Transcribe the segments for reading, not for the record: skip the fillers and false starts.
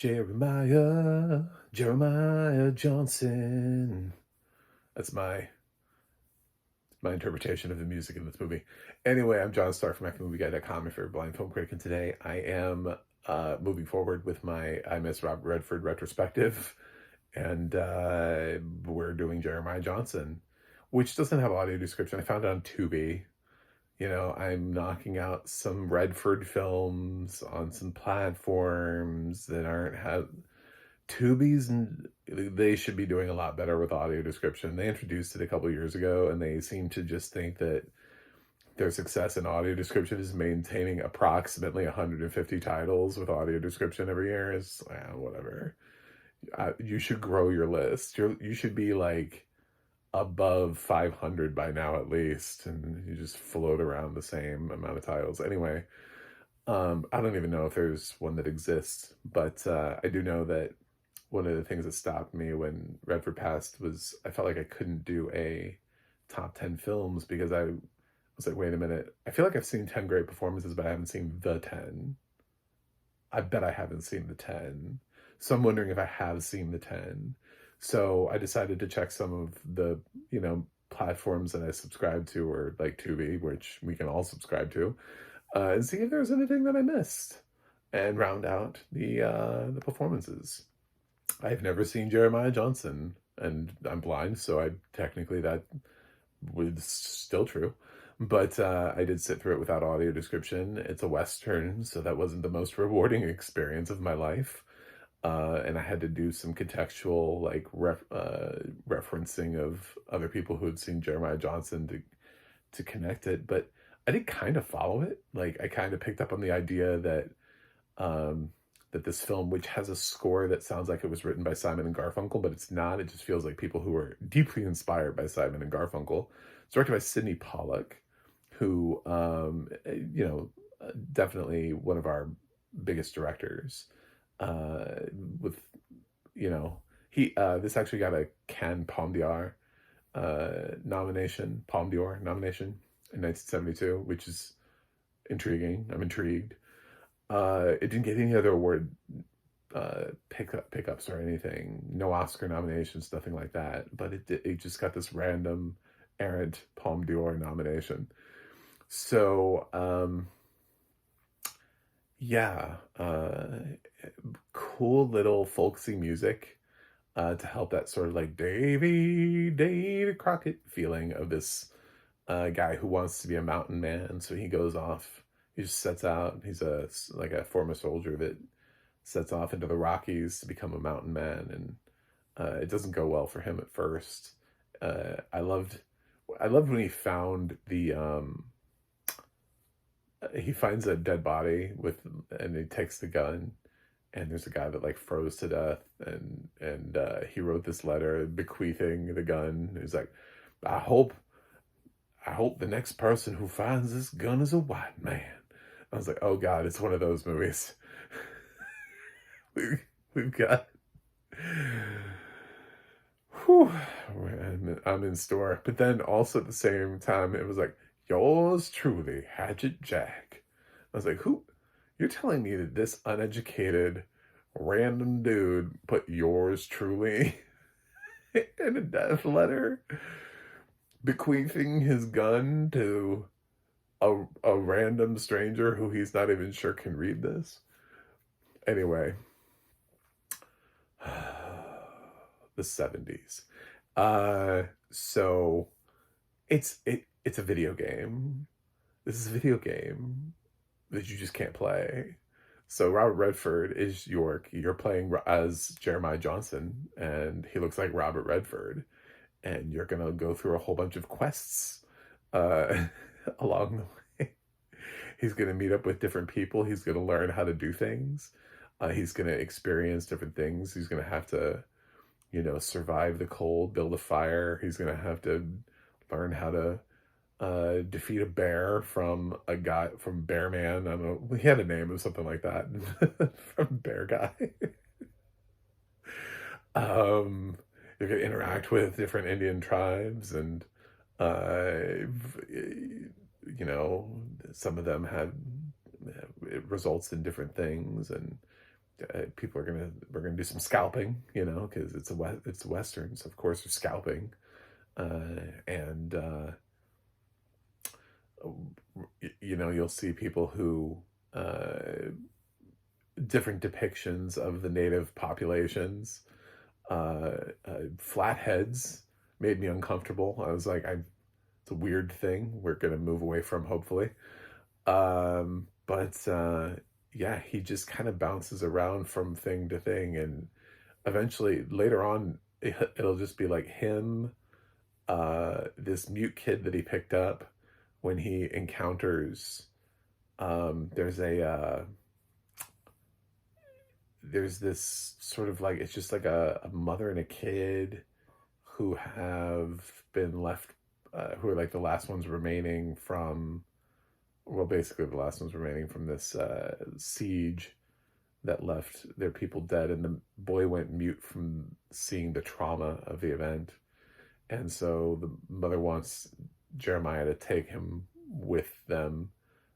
Jeremiah Johnson. That's my interpretation of the music in this movie. Anyway, I'm John Starr from MacMovieGuy.com, your favorite blind film critic, and today I am moving forward with my I Miss Robert Redford retrospective, and we're doing Jeremiah Johnson, which doesn't have audio description. I found it on Tubi. You know, I'm knocking out some Redford films on some platforms that aren't have Tubi's, and they should be doing a lot better with audio description. They introduced it a couple years ago, and they seem to just think that their success in audio description is maintaining approximately 150 titles with audio description every year. Is whatever. You should grow your list. You should be like above 500 by now at least, and you just float around the same amount of titles. Anyway, I don't even know if there's one that exists, but I do know that one of the things that stopped me when Redford passed was I felt like I couldn't do a top 10 films because I was like, wait a minute, I feel like I've seen 10 great performances, but I haven't seen the 10. I bet I haven't seen the 10. So I'm wondering if I have seen the 10. So I decided to check some of the, platforms that I subscribe to, or like Tubi, which we can all subscribe to, and see if there's anything that I missed and round out the performances. I've never seen Jeremiah Johnson, and I'm blind, so technically that was still true. But I did sit through it without audio description. It's a Western, so that wasn't the most rewarding experience of my life. And I had to do some contextual, like, referencing of other people who had seen Jeremiah Johnson to connect it. But I did kind of follow it. Like, I kind of picked up on the idea that that this film, which has a score that sounds like it was written by Simon and Garfunkel, but it's not. It just feels like people who were deeply inspired by Simon and Garfunkel. It's directed by Sidney Pollack, who, definitely one of our biggest directors. With, this actually got a Cannes Palme d'Or nomination in 1972, which is intriguing. I'm intrigued. It didn't get any other award pickups or anything. No Oscar nominations, nothing like that. But it just got this random errant Palme d'Or nomination. So, cool little folksy music to help that sort of like David Crockett feeling of this guy who wants to be a mountain man. So he goes off. He just sets out. He's a former soldier that sets off into the Rockies to become a mountain man, and it doesn't go well for him at first. I loved when he found he finds a dead body and he takes the gun, and there's a guy that like froze to death, and he wrote this letter bequeathing the gun. He's like, I hope the next person who finds this gun is a white man. I was like, oh God, it's one of those movies. We've got, whew, I'm in store. But then also at the same time, it was like, yours truly, Hatchet Jack. I was like, who? You're telling me that this uneducated, random dude put yours truly in a death letter, bequeathing his gun to a random stranger who he's not even sure can read this? Anyway, the 70s. So it's a video game. This is a video game that you just can't play. So Robert Redford is York. You're playing as Jeremiah Johnson, and he looks like Robert Redford. And you're going to go through a whole bunch of quests along the way. He's going to meet up with different people. He's going to learn how to do things. He's going to experience different things. He's going to have to, survive the cold, build a fire. He's going to have to learn how to defeat a bear from Bear Man. I don't know. He had a name or something like that. From Bear Guy. You're going to interact with different Indian tribes, and some of them it results in different things, and people we're gonna do some scalping, you know, because it's westerns, of course, there's scalping, and you know, you'll see people who different depictions of the native populations. Flatheads made me uncomfortable. I was like, it's a weird thing. We're gonna move away from, hopefully. But yeah, he just kind of bounces around from thing to thing, and eventually later on, it'll just be like him, this mute kid that he picked up when he encounters. There's there's this sort of like, it's just like a mother and a kid who have been left, who are like the last ones remaining from, well, basically the last ones remaining from this siege that left their people dead, and the boy went mute from seeing the trauma of the event, and so the mother wants Jeremiah to take him with them.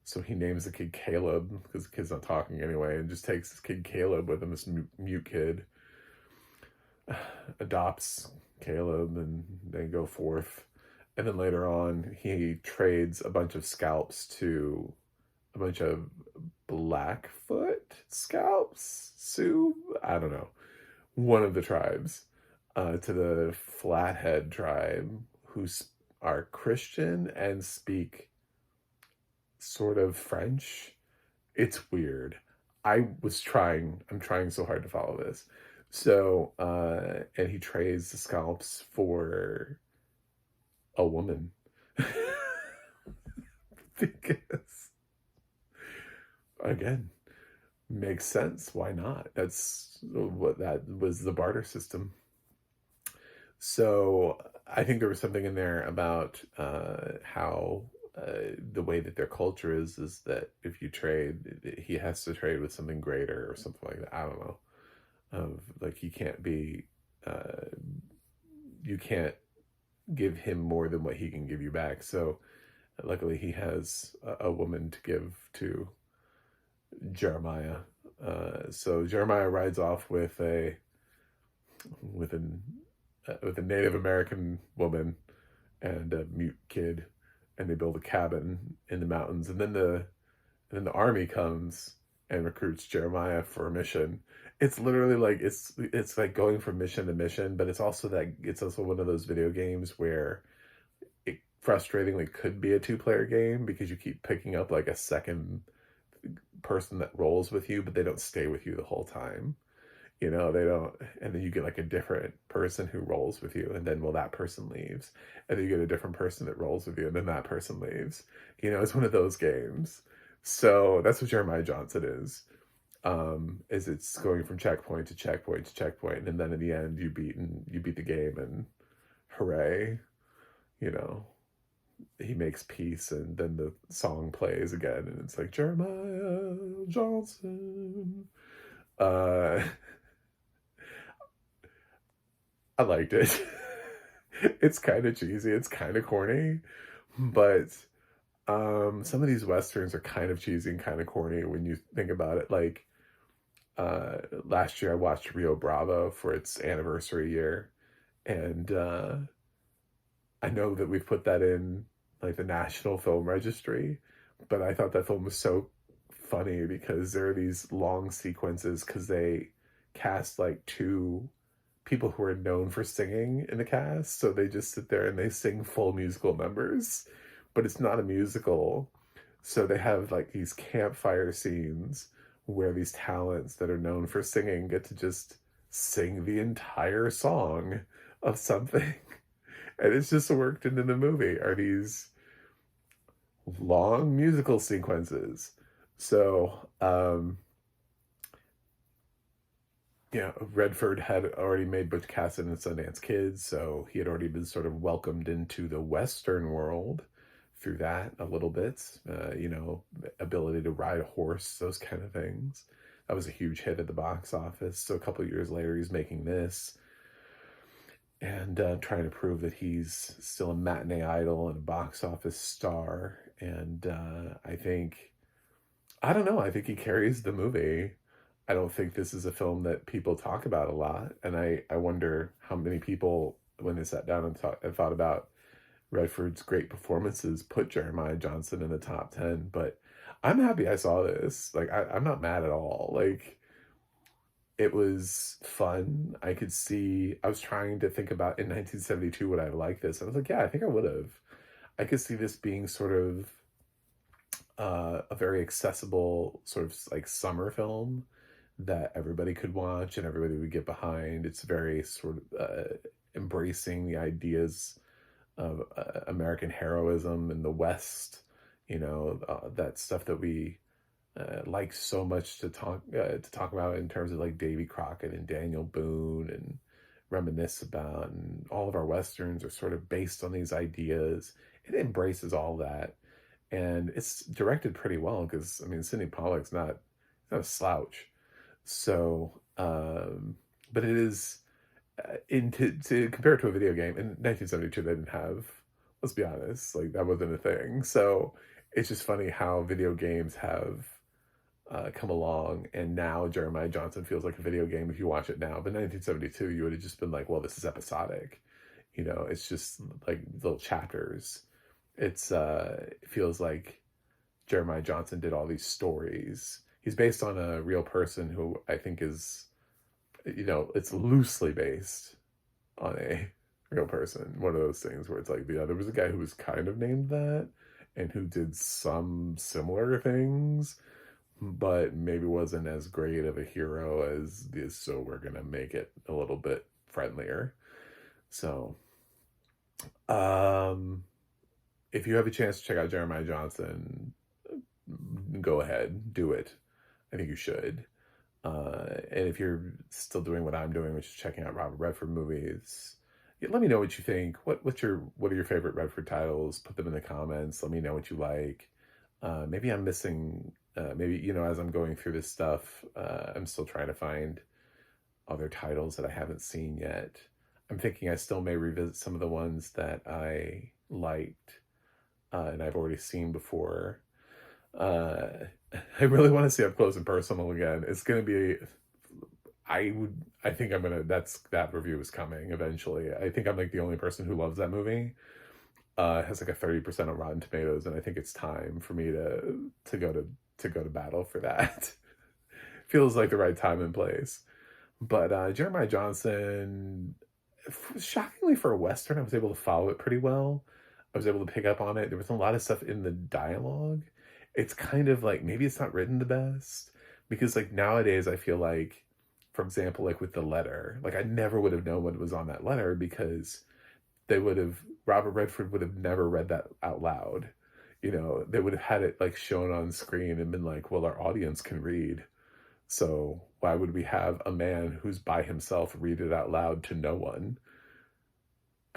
So he names the kid Caleb, because the kid's not talking anyway, and just takes this kid Caleb with him, this mute kid, adopts Caleb, and they go forth. And then later on, he trades a bunch of scalps to a bunch of Blackfoot scalps, Sioux, I don't know, one of the tribes, to the Flathead tribe, who are Christian and speak sort of French. It's weird. I'm trying so hard to follow this. So, and he trades the scalps for a woman. Because, again, makes sense. Why not? That's what, that was the barter system. So I think there was something in there about how the way that their culture is that if you trade, he has to trade with something greater or something like that. I don't know. Like he can't be, you can't give him more than what he can give you back. So luckily he has a woman to give to Jeremiah. So Jeremiah rides off with a Native American woman and a mute kid, and they build a cabin in the mountains. And then the army comes and recruits Jeremiah for a mission. It's literally like it's like going from mission to mission, but it's also one of those video games where it frustratingly could be a 2-player game, because you keep picking up like a second person that rolls with you, but they don't stay with you the whole time. You know, they don't, and then you get like a different person who rolls with you, and then, well, that person leaves, and then you get a different person that rolls with you, and then that person leaves. You know, it's one of those games. So that's what Jeremiah Johnson is it's going from checkpoint to checkpoint to checkpoint, and then in the end you beat the game, and hooray, you know, he makes peace, and then the song plays again, and it's like Jeremiah Johnson. I liked it. It's kind of cheesy, it's kind of corny, but some of these westerns are kind of cheesy and kind of corny when you think about it. Like last year I watched Rio Bravo for its anniversary year, and I know that we've put that in like the National Film Registry, but I thought that film was so funny because there are these long sequences, because they cast like 2 people who are known for singing in the cast, so they just sit there and they sing full musical numbers, but it's not a musical. So they have like these campfire scenes where these talents that are known for singing get to just sing the entire song of something. And it's just worked into the movie, are these long musical sequences. So yeah, Redford had already made Butch Cassidy and Sundance Kid, so he had already been sort of welcomed into the Western world through that a little bit. You know, ability to ride a horse, those kind of things. That was a huge hit at the box office. So a couple of years later, he's making this, and trying to prove that he's still a matinee idol and a box office star. And I don't know, I think he carries the movie. I don't think this is a film that people talk about a lot, and I wonder how many people, when they sat down and thought about Redford's great performances, put Jeremiah Johnson in the top 10. But I'm happy I saw this. Like, I'm not mad at all. Like, it was fun. I could see, I was trying to think about in 1972 would I have liked this. I was like, yeah, I think I would have. I could see this being sort of a very accessible sort of like summer film that everybody could watch and everybody would get behind. It's very sort of embracing the ideas of American heroism in the West, that stuff that we like so much to talk about in terms of like Davy Crockett and Daniel Boone and reminisce about, and all of our westerns are sort of based on these ideas. It embraces all that, and it's directed pretty well because I mean Sidney Pollack's not a slouch. So, but it is to compare it to a video game in 1972, they didn't have. Let's be honest, like that wasn't a thing. So it's just funny how video games have come along, and now Jeremiah Johnson feels like a video game if you watch it now. But 1972, you would have just been like, well, this is episodic. It's just like little chapters. It feels like Jeremiah Johnson did all these stories. He's based on a real person who I think is, it's loosely based on a real person. One of those things where it's like, yeah, there was a guy who was kind of named that and who did some similar things, but maybe wasn't as great of a hero as this, so we're gonna make it a little bit friendlier. So, if you have a chance to check out Jeremiah Johnson, go ahead, do it. I think you should. And if you're still doing what I'm doing, which is checking out Robert Redford movies, let me know what you think. What are your favorite Redford titles? Put them in the comments. Let me know what you like. Maybe I'm missing. Maybe as I'm going through this stuff, I'm still trying to find other titles that I haven't seen yet. I'm thinking I still may revisit some of the ones that I liked and I've already seen before. I really want to see Up Close and Personal again. It's going to be, I think I'm going to, that review is coming eventually. I think I'm like the only person who loves that movie. It has like a 30% on Rotten Tomatoes, and I think it's time for me to go to battle for that. Feels like the right time and place. But Jeremiah Johnson, shockingly for a Western, I was able to follow it pretty well. I was able to pick up on it. There was a lot of stuff in the dialogue. It's kind of like, maybe it's not written the best, because like nowadays I feel like, for example, like with the letter, like I never would have known what was on that letter because Robert Redford would have never read that out loud. They would have had it like shown on screen and been like, well, our audience can read. So why would we have a man who's by himself read it out loud to no one?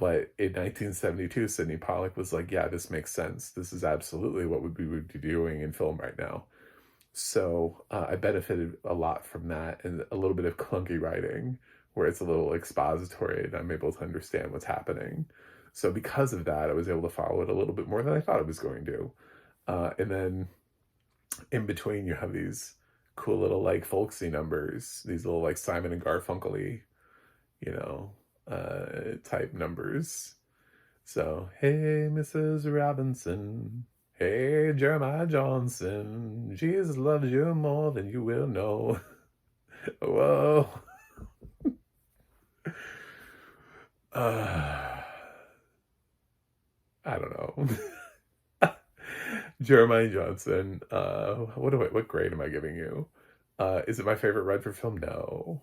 But in 1972, Sidney Pollack was like, yeah, this makes sense. This is absolutely what we would be doing in film right now. So I benefited a lot from that, and a little bit of clunky writing where it's a little expository and I'm able to understand what's happening. So because of that, I was able to follow it a little bit more than I thought I was going to. And then in between, you have these cool little like folksy numbers, these little like Simon and Garfunkel-y, type numbers. So, hey, Mrs. Robinson. Hey, Jeremiah Johnson. Jesus loves you more than you will know. Whoa. I don't know. Jeremiah Johnson. What grade am I giving you? Is it my favorite Redford film? No.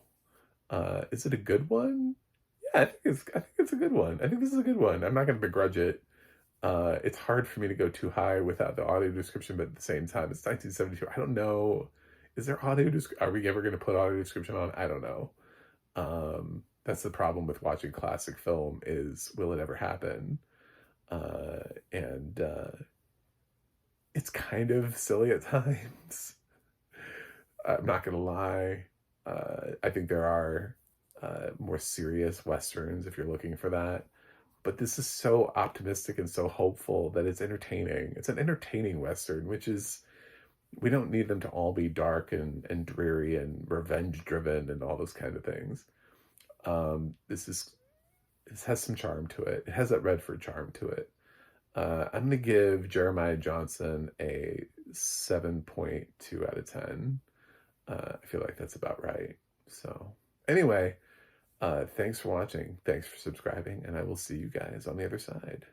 Is it a good one? Yeah, I think it's a good one. I think this is a good one. I'm not going to begrudge it. It's hard for me to go too high without the audio description, but at the same time, it's 1972. I don't know. Is there audio description? Are we ever going to put audio description on? I don't know. That's the problem with watching classic film is, will it ever happen? And it's kind of silly at times. I'm not going to lie. I think there are more serious Westerns if you're looking for that. But this is so optimistic and so hopeful that it's entertaining. It's an entertaining Western, which is We don't need them to all be dark and dreary and revenge driven and all those kind of things. This has some charm to it. It has that Redford charm to it. I'm going to give Jeremiah Johnson a 7.2 out of 10. I feel like that's about right. So, anyway, thanks for watching. Thanks for subscribing. And I will see you guys on the other side.